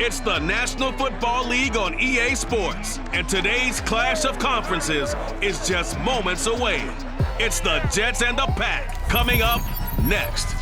It's the National Football League on EA Sports, and today's clash of conferences is just moments away. It's the Jets and the Pack coming up next.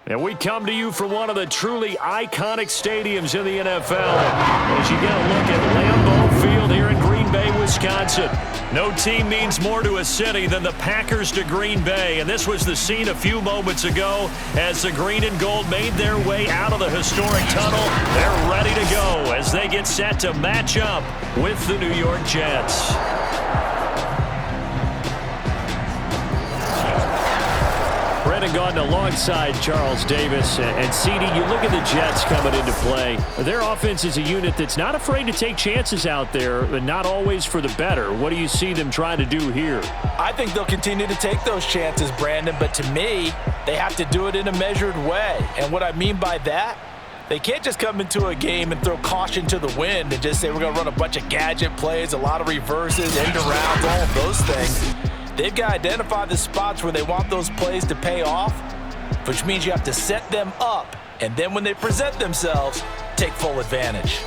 And we come to you from one of the truly iconic stadiums in the NFL. As you get a look at Lambeau Field here in Green Bay, Wisconsin. No team means more to a city than the Packers to Green Bay. And this was the scene a few moments ago as the green and gold made their way out of the historic tunnel. They're ready to go as they get set to match up with the New York Jets. Brendan Gaudin alongside Charles Davis. And CD, you look at the Jets coming into play. Their offense is a unit that's not afraid to take chances out there, but not always for the better. What do you see them trying to do here? I think they'll continue to take those chances, Brandon, but to me, they have to do it in a measured way. And what I mean by that, they can't just come into a game and throw caution to the wind and just say we're going to run a bunch of gadget plays, a lot of reverses, end arounds, all of those things. They've got to identify the spots where they want those plays to pay off, which means you have to set them up, and then when they present themselves, take full advantage.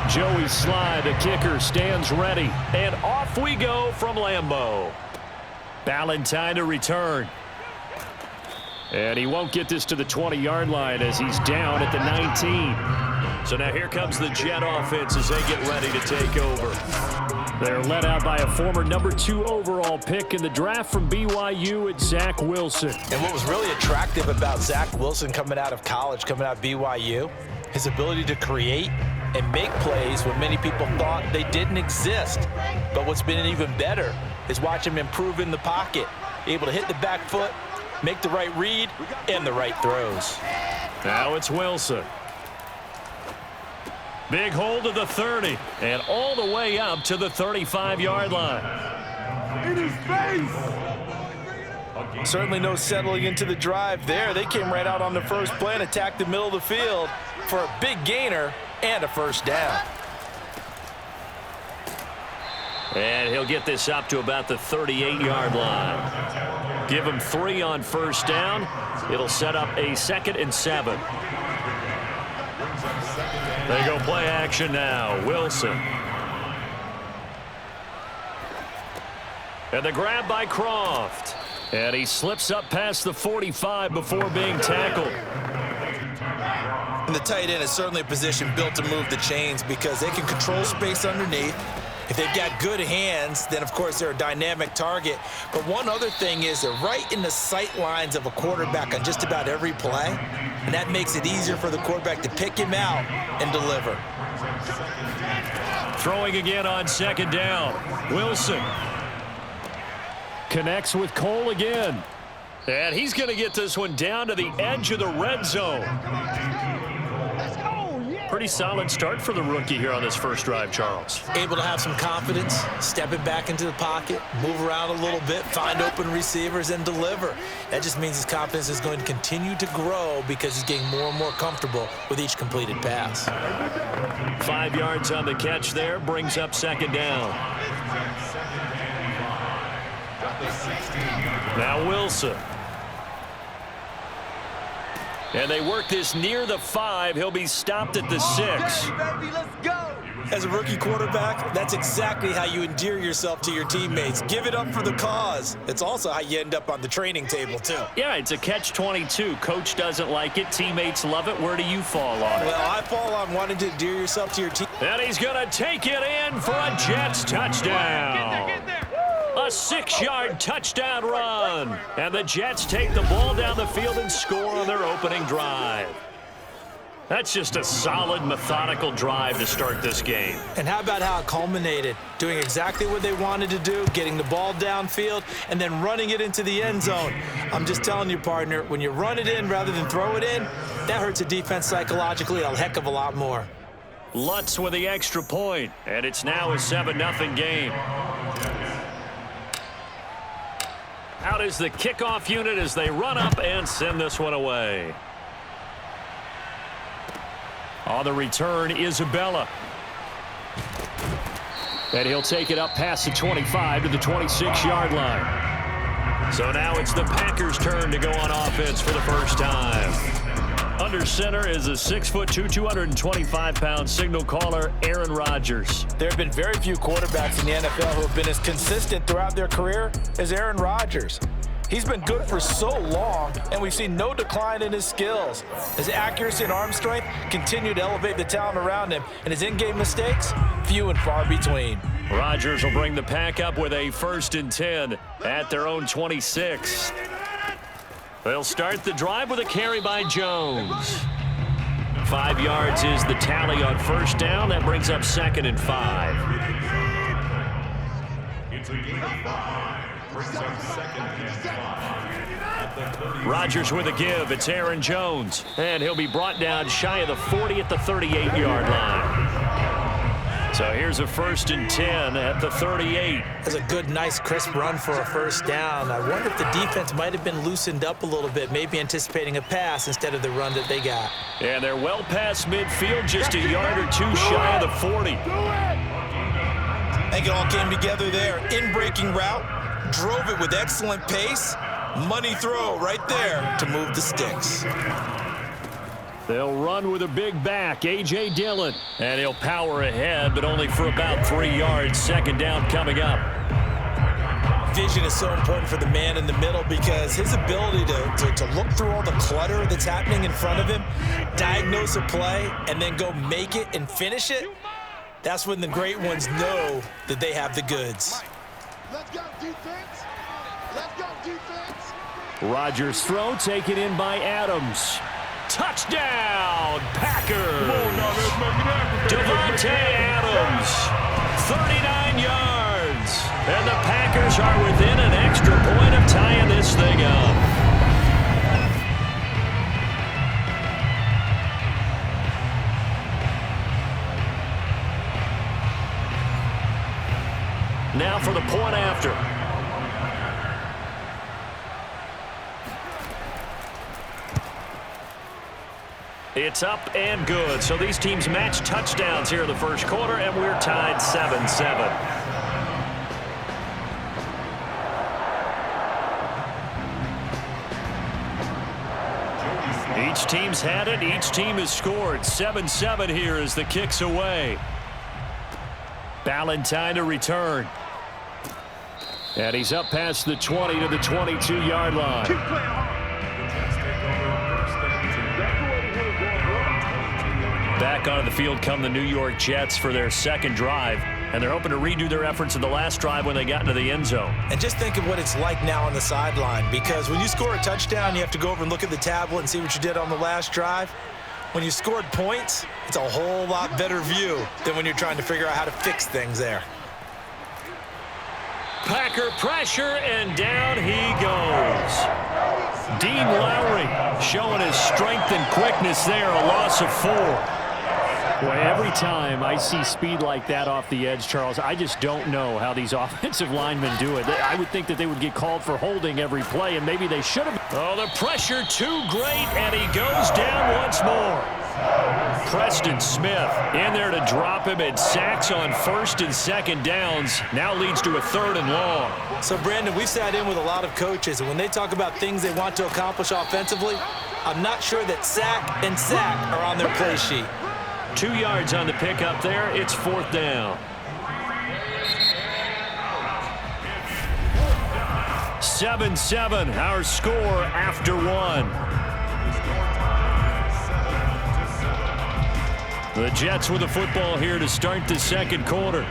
Joey Sly, the kicker, stands ready, and off we go from Lambeau. Ballantyne to return. And he won't get this to the 20-yard line as he's down at the 19. So now here comes the Jet offense as they get ready to take over. They're led out by a former number 2 overall pick in the draft from BYU at Zach Wilson. And what was really attractive about Zach Wilson coming out of college, coming out of BYU, his ability to create and make plays when many people thought they didn't exist. But what's been even better is watch him improve in the pocket, able to hit the back foot, make the right read, and the right throws. Now it's Wilson. Big hold of the 30, and all the way up to the 35-yard line. In his face! Certainly no settling into the drive there. They came right out on the first play and attacked the middle of the field for a big gainer and a first down. And he'll get this up to about the 38-yard line. Give him 3 on first down. It'll set up a 2nd and 7. They go play action now. Wilson. And the grab by Croft. And he slips up past the 45 before being tackled. And the tight end is certainly a position built to move the chains because they can control space underneath. If they've got good hands, then, of course, they're a dynamic target. But one other thing is they're right in the sight lines of a quarterback on just about every play, and that makes it easier for the quarterback to pick him out and deliver. Throwing again on 2nd down. Wilson connects with Cole again. And he's going to get this one down to the edge of the red zone. Pretty solid start for the rookie here on this first drive, Charles. Able to have some confidence, stepping back into the pocket, move around a little bit, find open receivers, and deliver. That just means his confidence is going to continue to grow because he's getting more and more comfortable with each completed pass. 5 yards on the catch there, brings up 2nd down. Now Wilson. And they work this near the 5. He'll be stopped at the 6. As a rookie quarterback, that's exactly how you endear yourself to your teammates. Give it up for the cause. It's also how you end up on the training table, too. Yeah, it's a catch-22. Coach doesn't like it. Teammates love it. Where do you fall on it? Well, I fall on wanting to endear yourself to your team. And he's going to take it in for a Jets touchdown. Get there. A 6-yard touchdown run. And the Jets take the ball down the field and score on their opening drive. That's just a solid, methodical drive to start this game. And how about how it culminated? Doing exactly what they wanted to do, getting the ball downfield, and then running it into the end zone. I'm just telling you, partner, when you run it in rather than throw it in, that hurts a defense psychologically a heck of a lot more. Lutz with the extra point, and it's now a 7-0 game. Out is the kickoff unit as they run up and send this one away. On the return, Isabella. And he'll take it up past the 25 to the 26-yard line. So now it's the Packers' turn to go on offense for the first time. Under center is a 6'2", 225-pound signal caller, Aaron Rodgers. There have been very few quarterbacks in the NFL who have been as consistent throughout their career as Aaron Rodgers. He's been good for so long, and we've seen no decline in his skills. His accuracy and arm strength continue to elevate the talent around him, and his in-game mistakes, few and far between. Rodgers will bring the pack up with a 1st and 10 at their own 26. They'll start the drive with a carry by Jones. 5 yards is the tally on 1st down. That brings up 2nd and 5. It's a gain of 5. Brings up 2nd and 5. Rodgers with a give. It's Aaron Jones. And he'll be brought down shy of the 40 at the 38-yard line. So here's a 1st and 10 at the 38. That's a good, nice, crisp run for a 1st down. I wonder if the defense might have been loosened up a little bit, maybe anticipating a pass instead of the run that they got. And they're well past midfield, just a yard or two shy of the 40. I think it all came together there. In-breaking route, drove it with excellent pace. Money throw right there to move the sticks. They'll run with a big back, A.J. Dillon. And he'll power ahead, but only for about 3 yards. 2nd down coming up. Vision is so important for the man in the middle because his ability to look through all the clutter that's happening in front of him, diagnose a play, and then go make it and finish it, that's when the great ones know that they have the goods. Let's go, defense. Let's go, defense. Rodgers' throw taken in by Adams. Touchdown, Packers! Davante Adams, 39 yards. And the Packers are within an extra point of tying this thing up. Now for the point after. It's up and good. So these teams match touchdowns here in the 1st quarter, and we're tied 7-7. Each team's had it. Each team has scored. 7-7 here as the kick's away. Ballantyne to return. And he's up past the 20 to the 22-yard line. Back onto the field come the New York Jets for their 2nd drive, and they're hoping to redo their efforts in the last drive when they got into the end zone. And just think of what it's like now on the sideline, because when you score a touchdown, you have to go over and look at the tablet and see what you did on the last drive. When you scored points, it's a whole lot better view than when you're trying to figure out how to fix things there. Packer pressure, and down he goes. Dean Lowry showing his strength and quickness there, a loss of 4. Boy, every time I see speed like that off the edge, Charles, I just don't know how these offensive linemen do it. I would think that they would get called for holding every play, and maybe they should have. Oh, the pressure too great, and he goes down once more. Preston Smith in there to drop him, and sacks on 1st and 2nd downs. Now leads to a 3rd and long. So, Brandon, we've sat in with a lot of coaches, and when they talk about things they want to accomplish offensively, I'm not sure that sack and sack are on their play sheet. 2 yards on the pickup there. It's 4th down. 7-7, our score after 1. The Jets with the football here to start the 2nd quarter.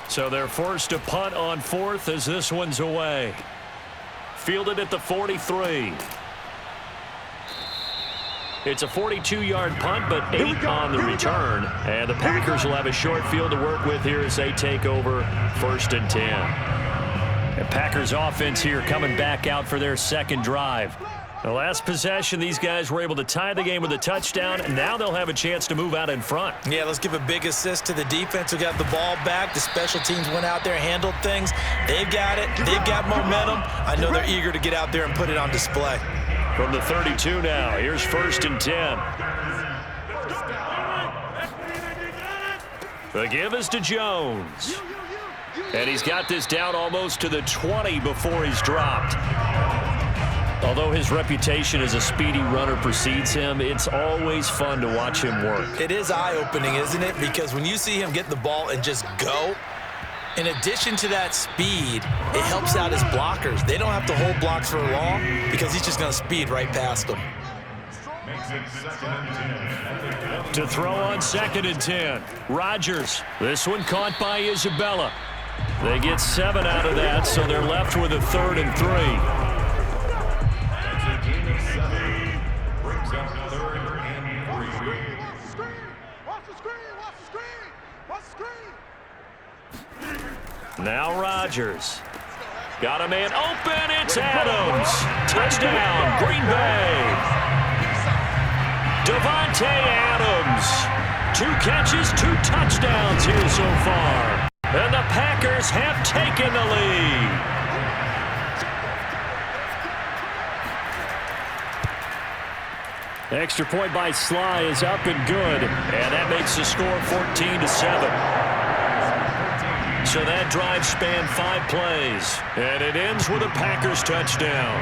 So they're forced to punt on 4th as this one's away. Fielded at the 43. It's a 42-yard punt, but 8 on the return. And the Packers will have a short field to work with here as they take over 1st and 10. And Packers offense here coming back out for their 2nd drive. The last possession, these guys were able to tie the game with a touchdown, and now they'll have a chance to move out in front. Yeah, let's give a big assist to the defense who got the ball back. The special teams went out there, handled things. They've got it. They've got momentum. I know they're eager to get out there and put it on display. From the 32 now, here's 1st and 10. The give is to Jones. And he's got this down almost to the 20 before he's dropped. Although his reputation as a speedy runner precedes him, it's always fun to watch him work. It is eye-opening, isn't it? Because when you see him get the ball and just go, in addition to that speed, it helps out his blockers. They don't have to hold blocks for long because he's just going to speed right past them. To throw on 2nd and 10, Rodgers. This one caught by Isabella. They get 7 out of that, so they're left with a 3rd and 3. Now Rodgers. Got a man open. It's Adams. Touchdown, Green Bay. Davante Adams. 2 catches, 2 touchdowns here so far. And the Packers have taken the lead. Extra point by Sly is up and good. And that makes the score 14-7. So that drive spanned 5 plays. And it ends with a Packers touchdown.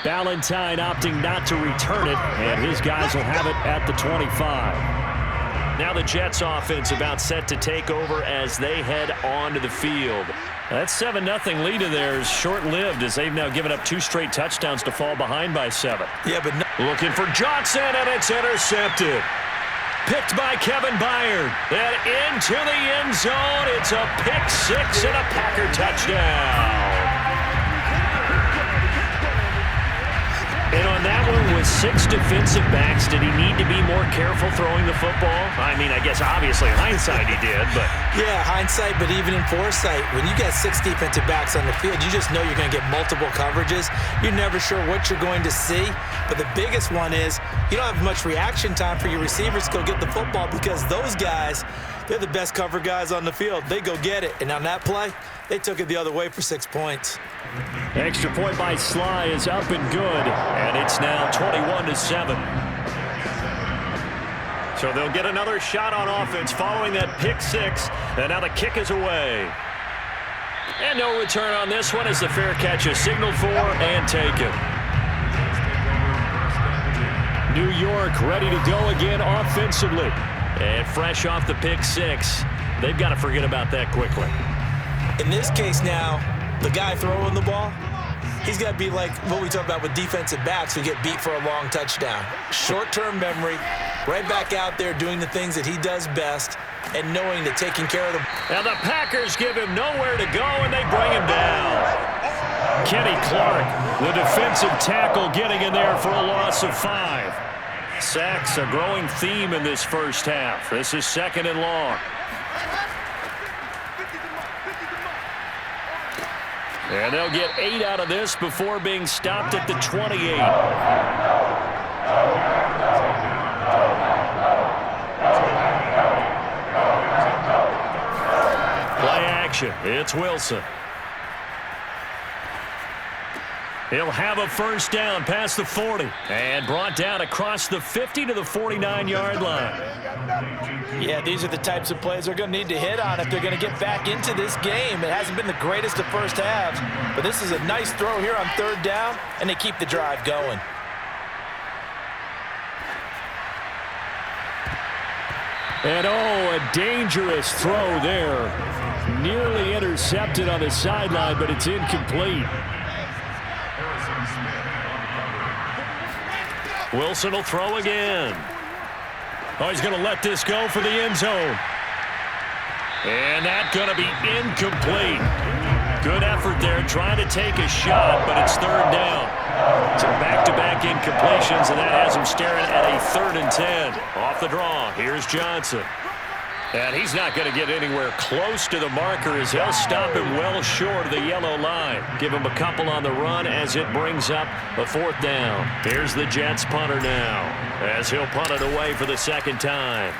Valentine opting not to return it, and his guys will have it at the 25. Now the Jets offense about set to take over as they head onto the field. That 7-0 lead of theirs short-lived as they've now given up 2 straight touchdowns to fall behind by 7. Yeah, but looking for Johnson, and it's intercepted. Picked by Kevin Byard. And into the end zone. It's a pick 6 and a Packer touchdown. And on that one, with 6 defensive backs, did he need to be more careful throwing the football? I mean, I guess obviously hindsight he did, but... Yeah, hindsight, but even in foresight, when you got 6 defensive backs on the field, you just know you're going to get multiple coverages. You're never sure what you're going to see. But the biggest one is you don't have much reaction time for your receivers to go get the football because those guys, they're the best cover guys on the field. They go get it. And on that play, they took it the other way for 6 points. Extra point by Sly is up and good, and it's now 21-7. So they'll get another shot on offense following that pick 6, and now the kick is away. And no return on this one as the fair catch is signaled for and taken. New York ready to go again offensively. And fresh off the pick 6, they've got to forget about that quickly. In this case now, the guy throwing the ball, he's got to be like what we talk about with defensive backs who get beat for a long touchdown. Short-term memory, right back out there doing the things that he does best and knowing that taking care of the... And the Packers give him nowhere to go, and they bring him down. Kenny Clark, the defensive tackle, getting in there for a loss of 5. Sacks, a growing theme in this first half. This is 2nd and long. And they'll get 8 out of this before being stopped at the 28. Play action. It's Wilson. He'll have a first down past the 40 and brought down across the 50 to the 49-yard line. Yeah, these are the types of plays they're going to need to hit on if they're going to get back into this game. It hasn't been the greatest of first halves, but this is a nice throw here on 3rd down, and they keep the drive going. And oh, a dangerous throw there. Nearly intercepted on the sideline, but it's incomplete. Wilson will throw again. Oh, he's going to let this go for the end zone. And that's going to be incomplete. Good effort there trying to take a shot, but it's 3rd down. So back-to-back incompletions, and that has him staring at a 3rd and 10. Off the draw, here's Johnson. And he's not going to get anywhere close to the marker as they'll stop him well short of the yellow line. Give him a couple on the run as it brings up a 4th down. Here's the Jets punter now as he'll punt it away for the 2nd time.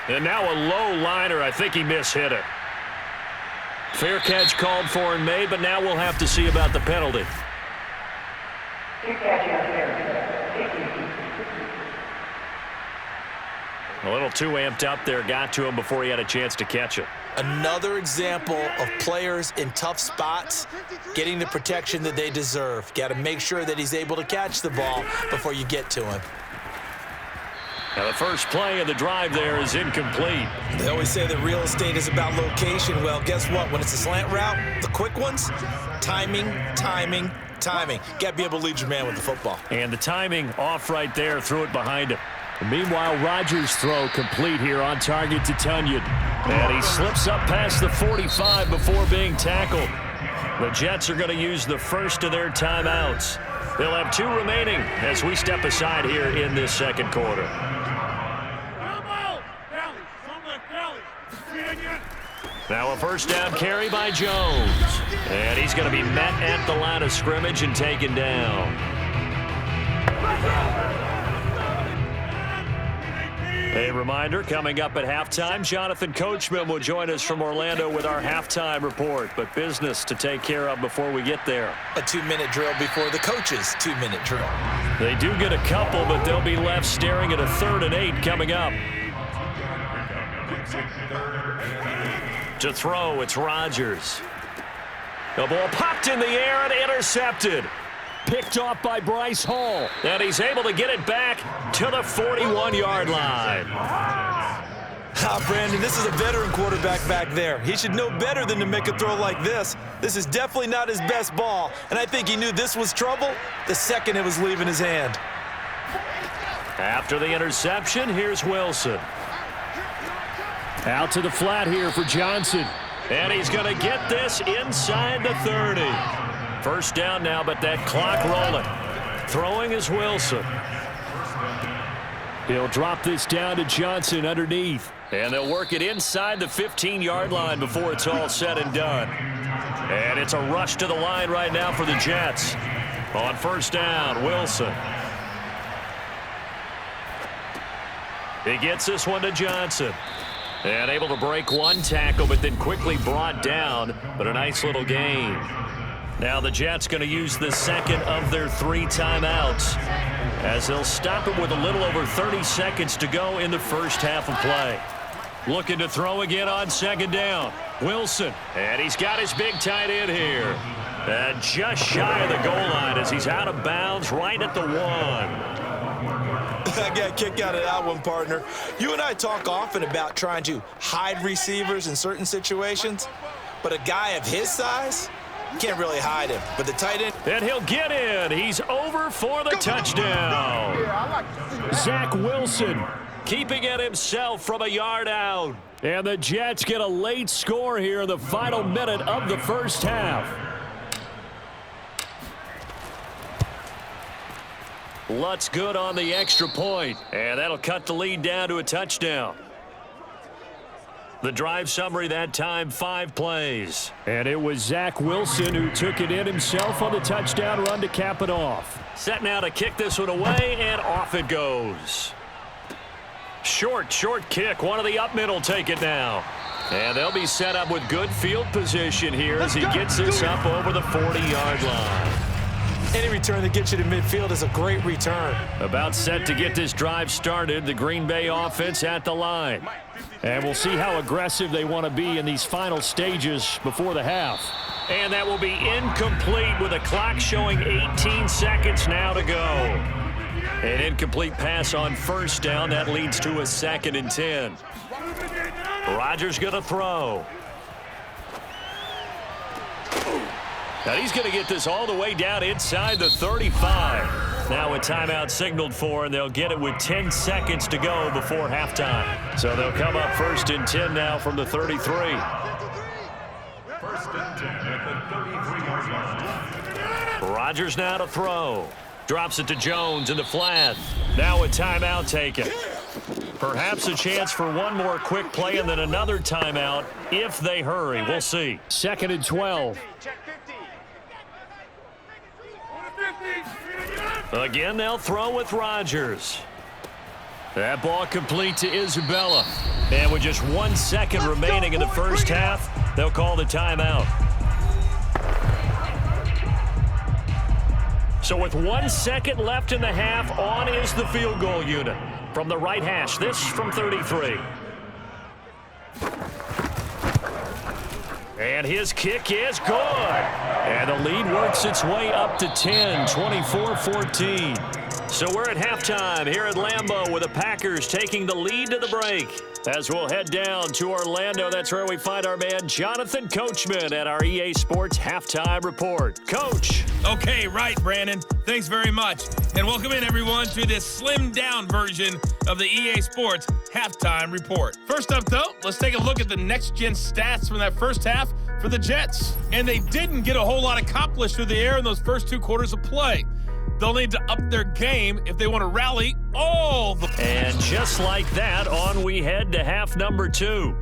And now a low liner. I think he mishit it. Fair catch called for and made, but now we'll have to see about the penalty. A little too amped up there, got to him before he had a chance to catch it. Another example of players in tough spots getting the protection that they deserve. Got to make sure that he's able to catch the ball before you get to him. Now the first play of the drive there is incomplete. They always say that real estate is about location. Well, guess what? When it's a slant route, the quick ones, timing, timing, timing. Got to be able to lead your man with the football. And the timing off right there, threw it behind him. Meanwhile, Rodgers' throw complete here on target to Tunyon. And he slips up past the 45 before being tackled. The Jets are going to use the first of their timeouts. They'll have 2 remaining as we step aside here in this 2nd quarter. Now a 1st down carry by Jones. And he's going to be met at the line of scrimmage and taken down. A reminder, coming up at halftime, Jonathan Coachman will join us from Orlando with our halftime report, but business to take care of before we get there. A 2-minute drill before the coach's 2-minute drill. They do get a couple, but they'll be left staring at a 3rd and 8 coming up. To throw, it's Rodgers. The ball popped in the air and intercepted. Picked off by Bryce Hall. And he's able to get it back to the 41-yard line. Brandon, this is a veteran quarterback back there. He should know better than to make a throw like this. This is definitely not his best ball, and I think he knew this was trouble the second it was leaving his hand. After the interception, here's Wilson. Out to the flat here for Johnson. And he's going to get this inside the 30. 1st down now, but that clock rolling. Throwing is Wilson. He'll drop this down to Johnson underneath. And they'll work it inside the 15-yard line before it's all said and done. And it's a rush to the line right now for the Jets. On 1st down, Wilson. He gets this one to Johnson. And able to break 1 tackle, but then quickly brought down. But a nice little gain. Now the Jets going to use the 2nd of their 3 timeouts as they'll stop it with a little over 30 seconds to go in the first half of play. Looking to throw again on 2nd down. Wilson, and he's got his big tight end here. And just shy of the goal line as he's out of bounds right at the 1. I got a kick out of that one, partner. You and I talk often about trying to hide receivers in certain situations, but a guy of his size, can't really hide him. But the tight end, and he'll get in. He's over for the touchdown. Zach Wilson keeping it himself from a yard out. And the Jets get a late score here in the final minute of the first half. Lutz good on the extra point, and that'll cut the lead down to a touchdown. The drive summary that time, 5 plays. And it was Zach Wilson who took it in himself on the touchdown run to cap it off. Set now to kick this one away, and off it goes. Short kick. One of the up middle take it now. And they'll be set up with good field position here as he gets this up over the 40-yard line. Any return that gets you to midfield is a great return. About set to get this drive started, the Green Bay offense at the line. And we'll see how aggressive they want to be in these final stages before the half. And that will be incomplete with a clock showing 18 seconds now to go. An incomplete pass on 1st down. That leads to a 2nd and 10. Rodgers going to throw. Now he's going to get this all the way down inside the 35. Now a timeout signaled for, and they'll get it with 10 seconds to go before halftime. So they'll come up 1st and 10 now from the 33. 1st and 10 at the 33-yard line. Rodgers now to throw. Drops it to Jones in the flat. Now a timeout taken. Perhaps a chance for one more quick play and then another timeout if they hurry. We'll see. 2nd and 12. Again, they'll throw with Rodgers. That ball complete to Isabella. And with just 1 second remaining in the first half, they'll call the timeout. So with 1 second left in the half, on is the field goal unit. From the right hash, this from 33. And his kick is good. And the lead works its way up to 10, 24-14. So we're at halftime here at Lambeau with the Packers taking the lead to the break. As we'll head down to Orlando, that's where we find our man Jonathan Coachman at our EA Sports Halftime Report. Coach. Okay, right, Brandon. Thanks very much. And welcome in, everyone, to this slimmed-down version of the EA Sports Halftime Report. First up, though, let's take a look at the next-gen stats from that first half for the Jets. And they didn't get a whole lot accomplished through the air in those first 2 quarters of play. They'll need to up their game if they want to rally all the... And just like that, on we head to half number 2.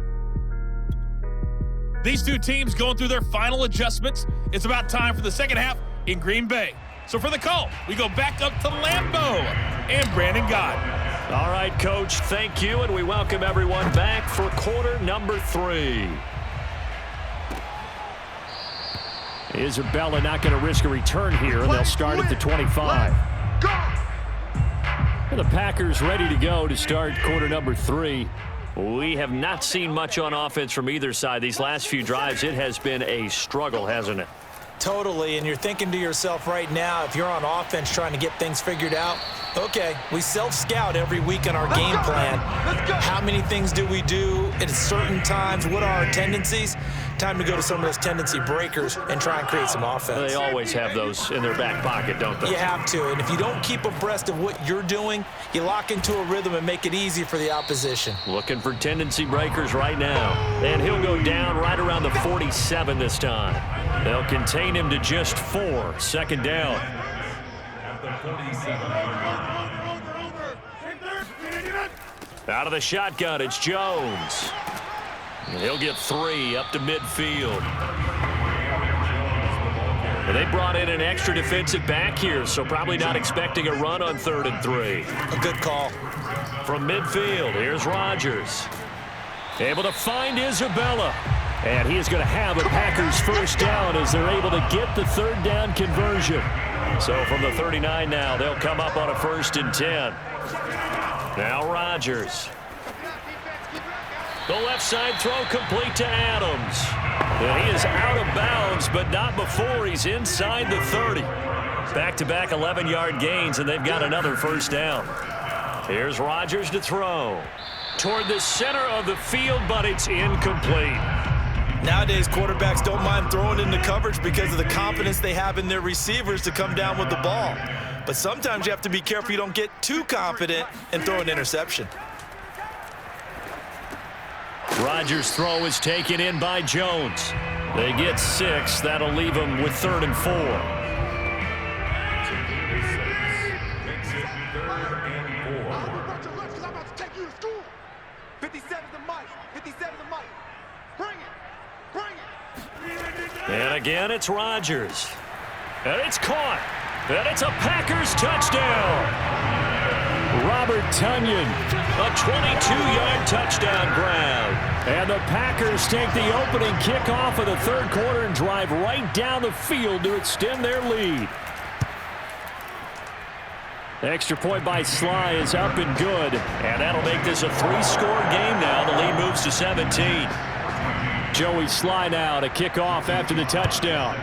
These two teams going through their final adjustments. It's about time for the second half in Green Bay. So for the call, we go back up to Lambeau and Brandon Gott. All right, Coach, thank you, and we welcome everyone back for quarter number 3. Isabella not going to risk a return here, and they'll start at the 25. And the Packers ready to go to start quarter number 3. We have not seen much on offense from either side. These last few drives, it has been a struggle, hasn't it? Totally, and you're thinking to yourself right now, if you're on offense trying to get things figured out, okay, we self-scout every week on our game plan. How many things do we do at certain times? What are our tendencies? Time to go to some of those tendency breakers and try and create some offense. They always have those in their back pocket, don't they? You have to, and if you don't keep abreast of what you're doing, you lock into a rhythm and make it easy for the opposition. Looking for tendency breakers right now. And he'll go down right around the 47 this time. They'll contain him to just 4. 2nd down. Out of the shotgun, it's Jones. And he'll get 3 up to midfield. And they brought in an extra defensive back here, so probably not expecting a run on 3rd and 3. A good call. From midfield, here's Rodgers. Able to find Isabella. And he is going to have a Packers first down as they're able to get the 3rd down conversion. So from the 39 now, they'll come up on a 1st and 10. Now Rodgers. The left side throw complete to Adams. And he is out of bounds, but not before he's inside the 30. Back-to-back 11-yard gains, and they've got another first down. Here's Rodgers to throw. Toward the center of the field, but it's incomplete. Nowadays, quarterbacks don't mind throwing into coverage because of the confidence they have in their receivers to come down with the ball. But sometimes you have to be careful you don't get too confident and throw an interception. Rodgers' throw is taken in by Jones. They get 6. That'll leave them with 3rd and 4. And again, it's Rodgers. And it's caught. And it's a Packers touchdown. Robert Tonyan, a 22-yard touchdown grab. And the Packers take the opening kickoff of the 3rd quarter and drive right down the field to extend their lead. The extra point by Sly is up and good. And that'll make this a 3-score game now. The lead moves to 17. Joey Sly now to kick off after the touchdown.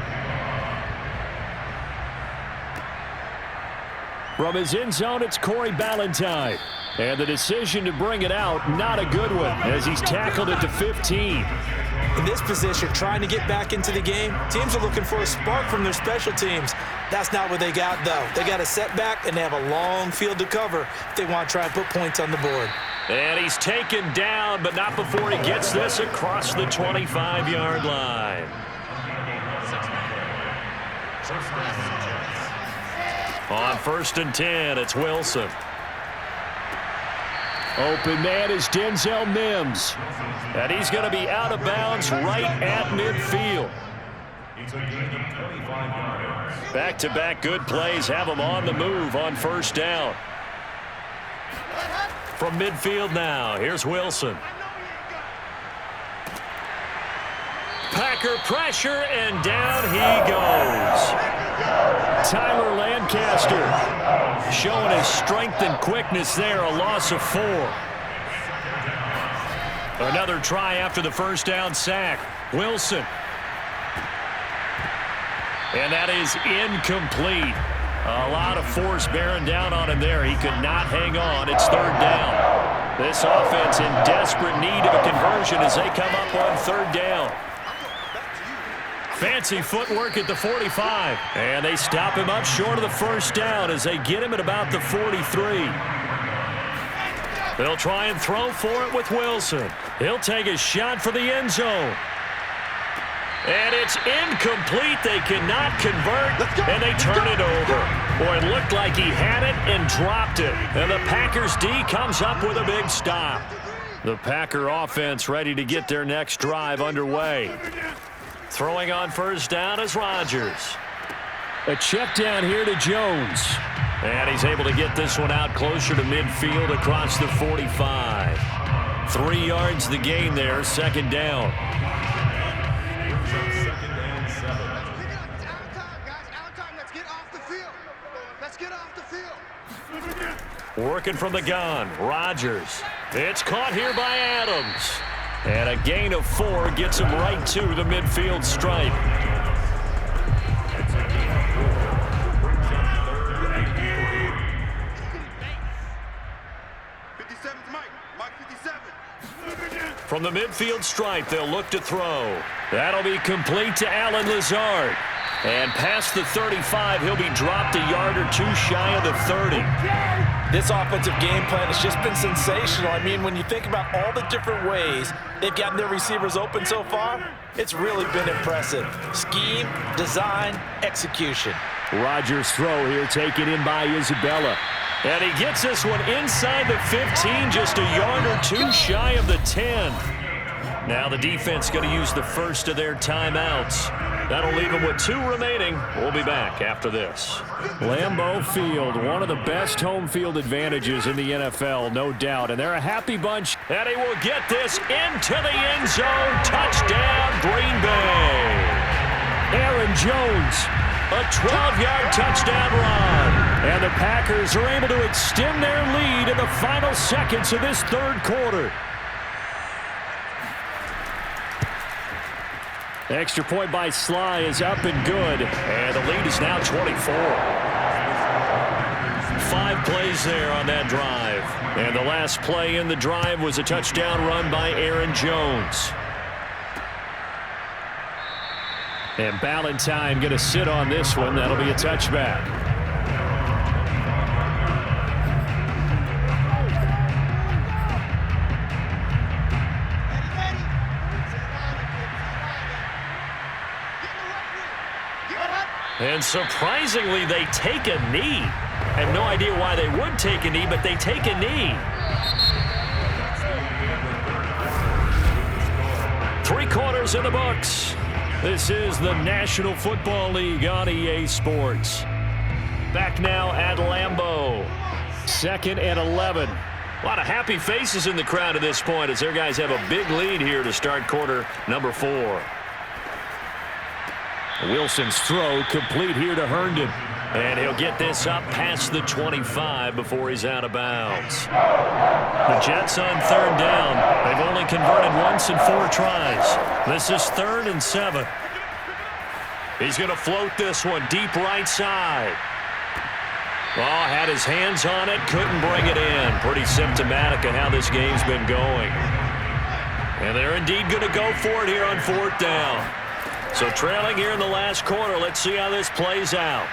From his end zone, it's Corey Ballantyne. And the decision to bring it out, not a good one, as he's tackled at the 15. In this position, trying to get back into the game, teams are looking for a spark from their special teams. That's not what they got, though. They got a setback, and they have a long field to cover if they want to try and put points on the board. And he's taken down, but not before he gets this across the 25-yard line. On 1st and 10, it's Wilson. Open man is Denzel Mims. And he's going to be out of bounds right at midfield. It's a gain of 25 yards. Back-to-back good plays have him on the move on first down. From midfield now, here's Wilson. Packer pressure, and down he goes. Tyler Lancaster showing his strength and quickness there, a loss of 4. Another try after the first down sack. Wilson. And that is incomplete. A lot of force bearing down on him there. He could not hang on. It's third down. This offense in desperate need of a conversion as they come up on third down. Fancy footwork at the 45. And they stop him up short of the first down as they get him at about the 43. They'll try and throw for it with Wilson. He'll take a shot for the end zone. And it's incomplete. They cannot convert, and they turn it over. Boy, it looked like he had it and dropped it. And the Packers D comes up with a big stop. The Packer offense ready to get their next drive underway. Throwing on first down is Rodgers. A check down here to Jones. And he's able to get this one out closer to midfield across the 45. 3 yards the gain there, second down. Working from the gun, Rodgers. It's caught here by Adams. And a gain of 4 gets him right to the midfield stripe. From the midfield stripe, they'll look to throw. That'll be complete to Allen Lazard. And past the 35, he'll be dropped a yard or 2 shy of the 30. This offensive game plan has just been sensational. I mean, when you think about all the different ways they've gotten their receivers open so far, it's really been impressive. Scheme, design, execution. Rodgers' throw here taken in by Isabella. And he gets this one inside the 15, just a yard or 2 shy of the 10. Now the defense going to use the first of their timeouts. That'll leave them with 2 remaining. We'll be back after this. Lambeau Field, one of the best home field advantages in the NFL, no doubt. And they're a happy bunch. And he will get this into the end zone. Touchdown, Green Bay. Aaron Jones, a 12-yard touchdown run. And the Packers are able to extend their lead in the final seconds of this third quarter. Extra point by Sly is up and good. And the lead is now 24. 5 plays there on that drive. And the last play in the drive was a touchdown run by Aaron Jones. And Ballantyne going to sit on this one. That'll be a touchback. And surprisingly, they take a knee. I have no idea why they would take a knee, but they take a knee. 3 quarters in the books. This is the National Football League on EA Sports. Back now at Lambeau. 2nd and 11. A lot of happy faces in the crowd at this point as their guys have a big lead here to start quarter number 4. Wilson's throw complete here to Herndon. And he'll get this up past the 25 before he's out of bounds. The Jets on third down. They've only converted once in 4 tries. This is 3rd and 7. He's going to float this one deep right side. Oh, had his hands on it, couldn't bring it in. Pretty symptomatic of how this game's been going. And they're indeed going to go for it here on 4th down. So trailing here in the last quarter, let's see how this plays out.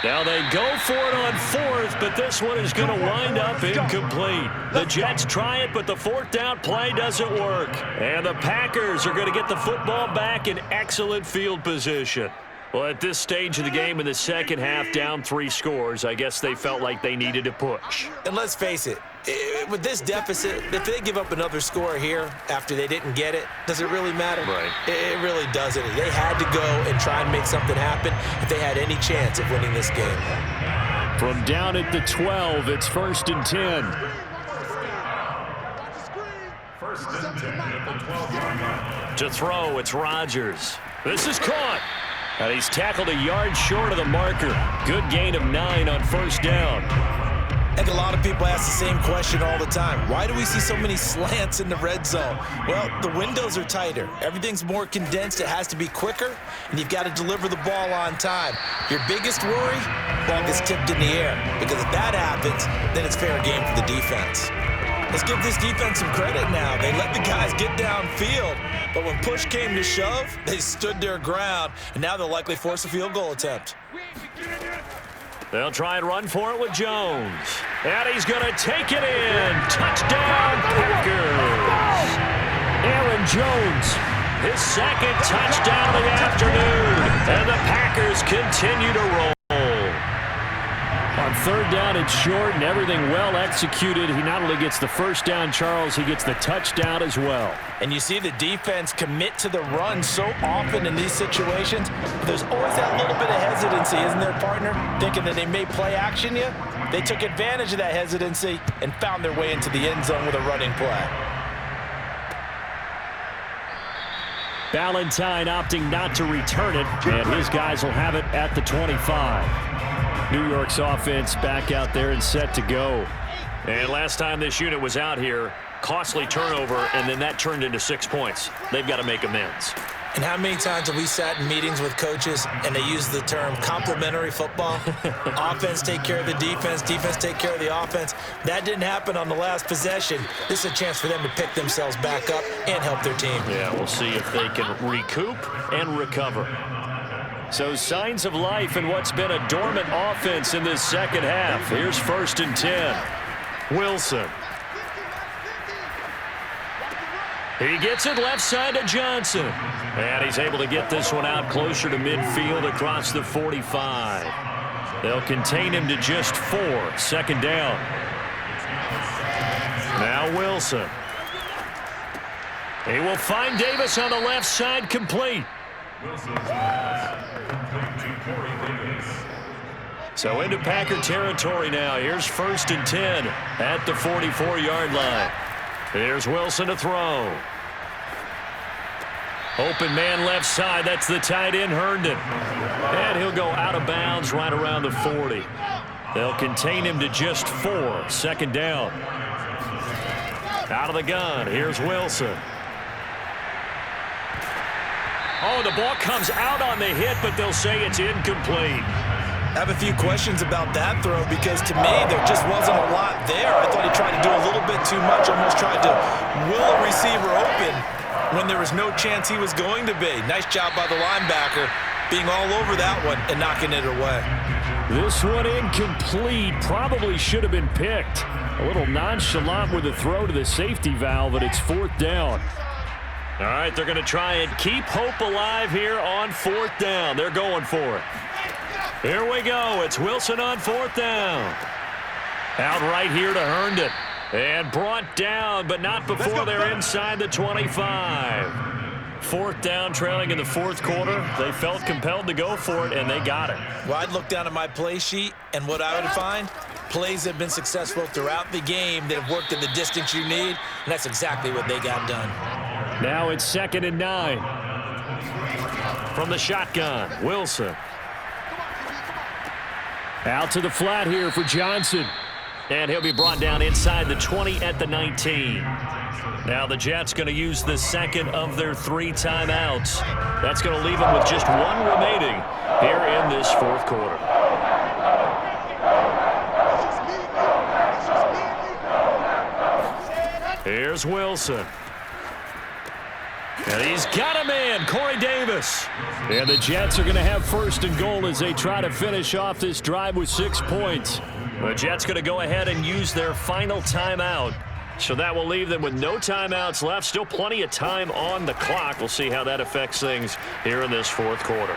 Now they go for it on 4th, but this one is going to wind up incomplete. The Jets try it, but the 4th down play doesn't work. And the Packers are going to get the football back in excellent field position. Well, at this stage of the game in the second half, down 3 scores, I guess they felt like they needed to push. And let's face it, With this deficit, if they give up another score here after they didn't get it, does it really matter? Right. It really doesn't. They had to go and try and make something happen if they had any chance of winning this game. From down at the 12, it's 1st and 10. First and 10 at the 12-yard line. To throw, it's Rodgers. This is caught. And he's tackled a yard short of the marker. Good gain of 9 on 1st down. I think a lot of people ask the same question all the time. Why do we see so many slants in the red zone? Well, the windows are tighter. Everything's more condensed. It has to be quicker, and you've got to deliver the ball on time. Your biggest worry, ball gets tipped in the air, because if that happens, then it's fair game for the defense. Let's give this defense some credit now. They let the guys get downfield, but when push came to shove, they stood their ground, and now they'll likely force a field goal attempt. They'll try and run for it with Jones. And he's going to take it in. Touchdown, Packers. Aaron Jones, his second touchdown of the afternoon. And the Packers continue to roll. On 3rd down, it's short and everything well executed. He not only gets the 1st down, Charles, he gets the touchdown as well. And you see the defense commit to the run so often in these situations, but there's always that little bit of hesitancy, isn't there, partner? Thinking that they may play action you. They took advantage of that hesitancy and found their way into the end zone with a running play. Ballantyne opting not to return it, and his guys will have it at the 25. New York's offense back out there and set to go. And last time this unit was out here, costly turnover, and then that turned into 6 points. They've got to make amends. And how many times have we sat in meetings with coaches and they use the term complementary football? Offense take care of the defense, defense take care of the offense. That didn't happen on the last possession. This is a chance for them to pick themselves back up and help their team. Yeah, we'll see if they can recoup and recover. So signs of life in what's been a dormant offense in this second half. Here's 1st and 10. Wilson. He gets it left side to Johnson. And he's able to get this one out closer to midfield across the 45. They'll contain him to just 4. 2nd down. Now Wilson. He will find Davis on the left side, complete. So into Packer territory now. Here's 1st and 10 at the 44-yard line. Here's Wilson to throw. Open man left side. That's the tight end, Herndon. And he'll go out of bounds right around the 40. They'll contain him to just 4. 2nd down. Out of the gun. Here's Wilson. Oh, the ball comes out on the hit, but they'll say it's incomplete. I have a few questions about that throw because, to me, there just wasn't a lot there. I thought he tried to do a little bit too much, almost tried to will a receiver open when there was no chance he was going to be. Nice job by the linebacker being all over that one and knocking it away. This one incomplete. Probably should have been picked. A little nonchalant with the throw to the safety valve, but it's 4th down. All right, they're going to try and keep hope alive here on 4th down. They're going for it. Here we go. It's Wilson on 4th down. Out right here to Herndon. And brought down, but not before they're inside the 25. 4th down, trailing in the 4th quarter. They felt compelled to go for it, and they got it. Well, I'd look down at my play sheet, and what I would find, plays have been successful throughout the game that have worked at the distance you need, and that's exactly what they got done. Now it's 2nd and 9. From the shotgun, Wilson. Out to the flat here for Johnson. And he'll be brought down inside the 20 at the 19. Now the Jets going to use the 2nd of their 3 timeouts. That's going to leave them with just 1 remaining here in this 4th quarter. Here's Wilson. And he's got him in, Corey Davis. And the Jets are going to have 1st and goal as they try to finish off this drive with 6 points. The Jets going to go ahead and use their final timeout. So that will leave them with no timeouts left. Still plenty of time on the clock. We'll see how that affects things here in this 4th quarter.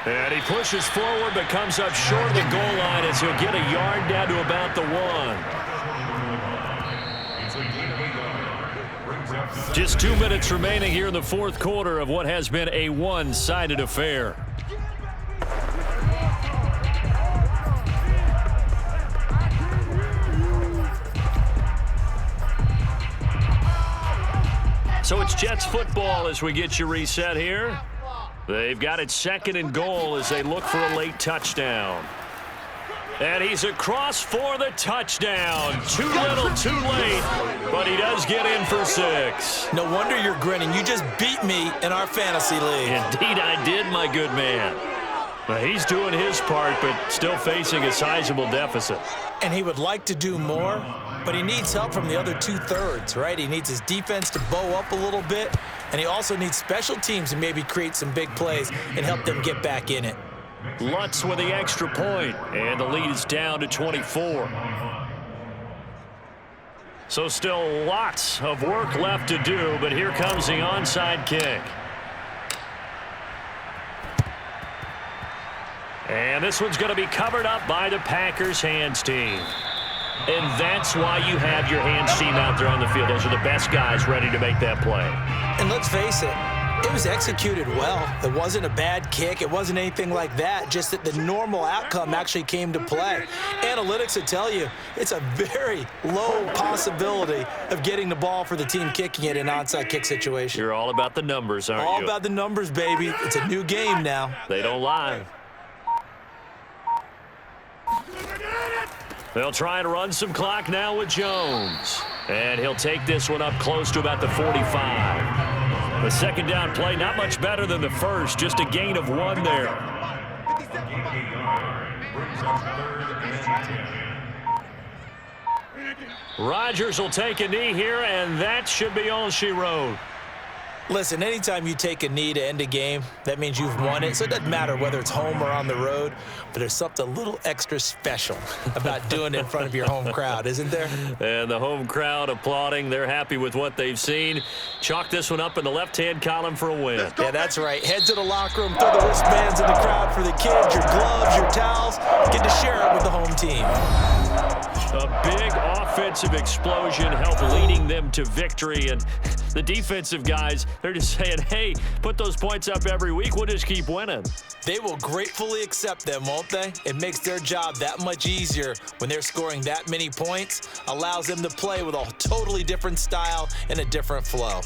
And he pushes forward but comes up short of the goal line as he'll get a yard down to about the 1. Just 2 minutes remaining here in the fourth quarter of what has been a one-sided affair. So it's Jets football as we get you reset here. They've got it second and goal as they look for a late touchdown. And he's across for the touchdown. Too little, too late, but he does get in for 6. No wonder you're grinning. You just beat me in our fantasy league. Indeed I did, my good man. Well, he's doing his part, but still facing a sizable deficit. And he would like to do more, but he needs help from the other 2/3, right? He needs his defense to bow up a little bit, and he also needs special teams to maybe create some big plays and help them get back in it. Lutz with the extra point, and the lead is down to 24. So still lots of work left to do, but here comes the onside kick. And this one's going to be covered up by the Packers hands team. And that's why you have your hands team out there on the field. Those are the best guys ready to make that play. And let's face it, it was executed well. It wasn't a bad kick. It wasn't anything like that, just that the normal outcome actually came to play. Analytics will tell you it's a very low possibility of getting the ball for the team kicking it in an onside kick situation. You're all about the numbers, aren't you? All about the numbers, baby. It's a new game now. They don't lie. They'll try and run some clock now with Jones. And he'll take this one up close to about the 45. The second down play, not much better than the first, just a gain of 1 there. Rodgers will take a knee here, and that should be all she wrote. Listen, anytime you take a knee to end a game, that means you've won it. So it doesn't matter whether it's home or on the road, but there's something a little extra special about doing it in front of your home crowd, isn't there? And the home crowd applauding. They're happy with what they've seen. Chalk this one up in the left-hand column for a win. Yeah, that's right. Head to the locker room, throw the wristbands in the crowd for the kids, your gloves, your towels. Get to share it with the home team. A big offensive explosion helped leading them to victory. And the defensive guys, they're just saying, hey, put those points up every week. We'll just keep winning. They will gratefully accept them, won't they? It makes their job that much easier when they're scoring that many points. Allows them to play with a totally different style and a different flow.